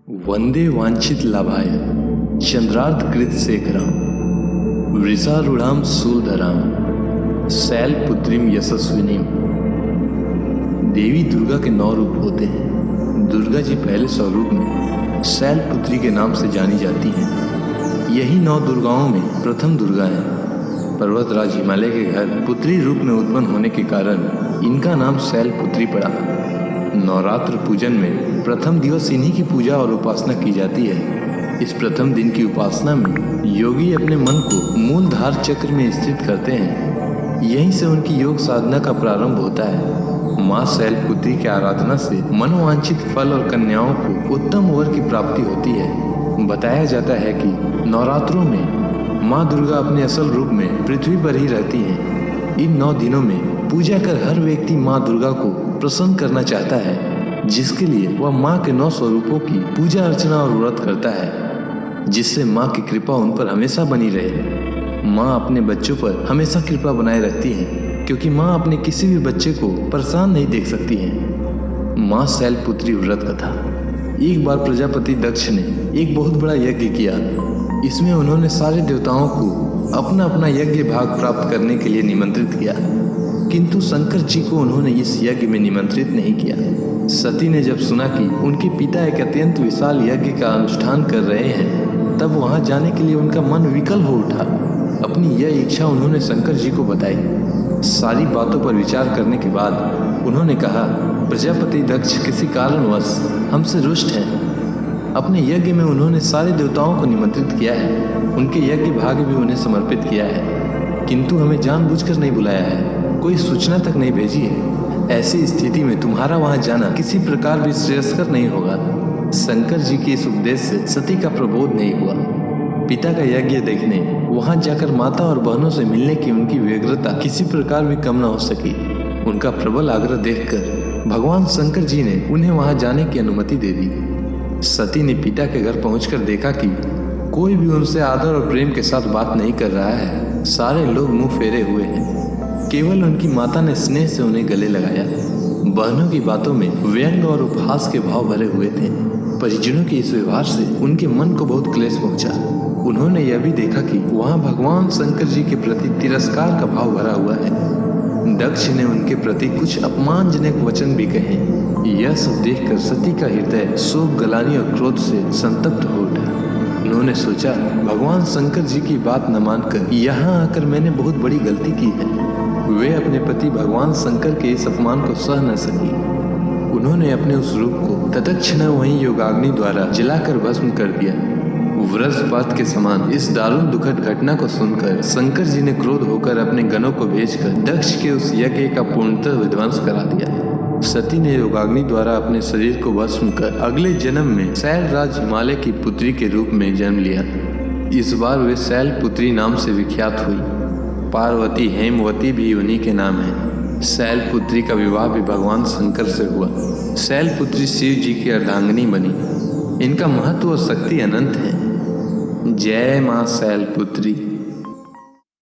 वंदे वांछित लाभाय चंद्रार्थ कृत शेखराम वृषारूढ़ाम शूलधराम शैलपुत्रीम यशस्विनीम। देवी दुर्गा के 9 रूप होते हैं। दुर्गा जी पहले स्वरूप में शैलपुत्री के नाम से जानी जाती हैं। यही 9 दुर्गाओं में प्रथम दुर्गा है। पर्वतराज हिमालय के घर पुत्री रूप में उत्पन्न होने के कारण इनका नाम शैलपुत्री पड़ा। नवरात्र पूजन में प्रथम दिवस इन्हीं की पूजा और उपासना की जाती है। इस प्रथम दिन की उपासना में योगी अपने मन को मूलधार चक्र में स्थित करते हैं। यहीं से उनकी योग साधना का प्रारंभ होता है। माँ शैलपुत्री की आराधना से मनोवांछित फल और कन्याओं को उत्तम वर की प्राप्ति होती है। बताया जाता है कि नवरात्रों में माँ दुर्गा अपने असल रूप में पृथ्वी पर ही रहती हैं। इन 9 दिनों में पूजा कर हर व्यक्ति माँ दुर्गा को प्रसन्न करना चाहता है, जिसके लिए वह माँ के 9 स्वरूपों की पूजा अर्चना और व्रत करता है, जिससे माँ की कृपा उन पर हमेशा बनी रहे। माँ अपने बच्चों पर हमेशा कृपा बनाए रखती है, क्योंकि माँ अपने किसी भी बच्चे को परेशान नहीं देख सकती है। माँ शैलपुत्री व्रत कथा। एक बार प्रजापति दक्ष ने एक बहुत बड़ा यज्ञ किया। इसमें उन्होंने सारे देवताओं को अपना अपना यज्ञ भाग प्राप्त करने के लिए निमंत्रित किया, किंतु शंकर जी को उन्होंने इस यज्ञ में निमंत्रित नहीं किया। सती ने जब सुना कि उनके पिता एक अत्यंत विशाल यज्ञ का अनुष्ठान कर रहे हैं, तब वहां जाने के लिए उनका मन विकल हो उठा। अपनी यह इच्छा उन्होंने शंकर जी को बताई। सारी बातों पर विचार करने के बाद उन्होंने कहा, प्रजापति दक्ष किसी कारणवश हमसे रुष्ट हैं। अपने यज्ञ में उन्होंने सारे देवताओं को निमंत्रित किया है, उनके यज्ञ भाग भी उन्हें समर्पित किया है, किंतु हमें जानबूझकर नहीं बुलाया है, कोई सूचना तक नहीं भेजी है। ऐसी स्थिति में तुम्हारा वहां जाना किसी प्रकार भी श्रेयस्कर नहीं होगा। शंकर जी के इस उपदेश से सती का प्रबोध नहीं हुआ। पिता का यज्ञ देखने वहां जाकर माता और बहनों से मिलने की उनकी व्यग्रता किसी प्रकार भी कम न हो सकी। उनका प्रबल आग्रह देखकर भगवान शंकर जी ने उन्हें वहां जाने की अनुमति दे दी। सती ने पिता के घर पहुंचकर देखा कि कोई भी उनसे आदर और प्रेम के साथ बात नहीं कर रहा है। सारे लोग मुंह फेरे हुए हैं। केवल उनकी माता ने स्नेह से उन्हें गले लगाया। बहनों की बातों में व्यंग और उपहास के भाव भरे हुए थे। परिजनों के इस व्यवहार से उनके मन को बहुत क्लेश पहुंचा। उन्होंने यह भी देखा कि वहां भगवान शंकर जी के प्रति तिरस्कार का भाव भरा हुआ है। दक्ष ने उनके प्रति कुछ अपमानजनक वचन भी कहे। यह सब देखकर सती का हृदय शोक, गलानी और क्रोध से संतप्त हो उठा। उन्होंने सोचा, भगवान शंकर जी की बात न मानकर यहाँ आकर मैंने बहुत बड़ी गलती की है। वे अपने पति भगवान शंकर के इस अपमान को सह न सकी। उन्होंने अपने उस रूप को तत्क्षण वहीं योगाग्नि द्वारा जलाकर भस्म कर दिया। वज्रपात के समान इस दारुण दुखद घटना को सुनकर शंकर जी ने क्रोध होकर अपने गणों को भेजकर दक्ष के उस यज्ञ का पूर्णतः विध्वंस करा दिया। सती ने योगाग्नि द्वारा अपने शरीर को भस्म कर अगले जन्म में शैलराज हिमालय की पुत्री के रूप में जन्म लिया। इस बार वे शैलपुत्री नाम से विख्यात हुई। पार्वती, हेमवती भी उन्हीं के नाम है। शैलपुत्री का विवाह भी भगवान शंकर से हुआ। शैलपुत्री शिव जी की अर्धांगिनी बनी। इनका महत्व और शक्ति अनंत है। जय मां शैलपुत्री।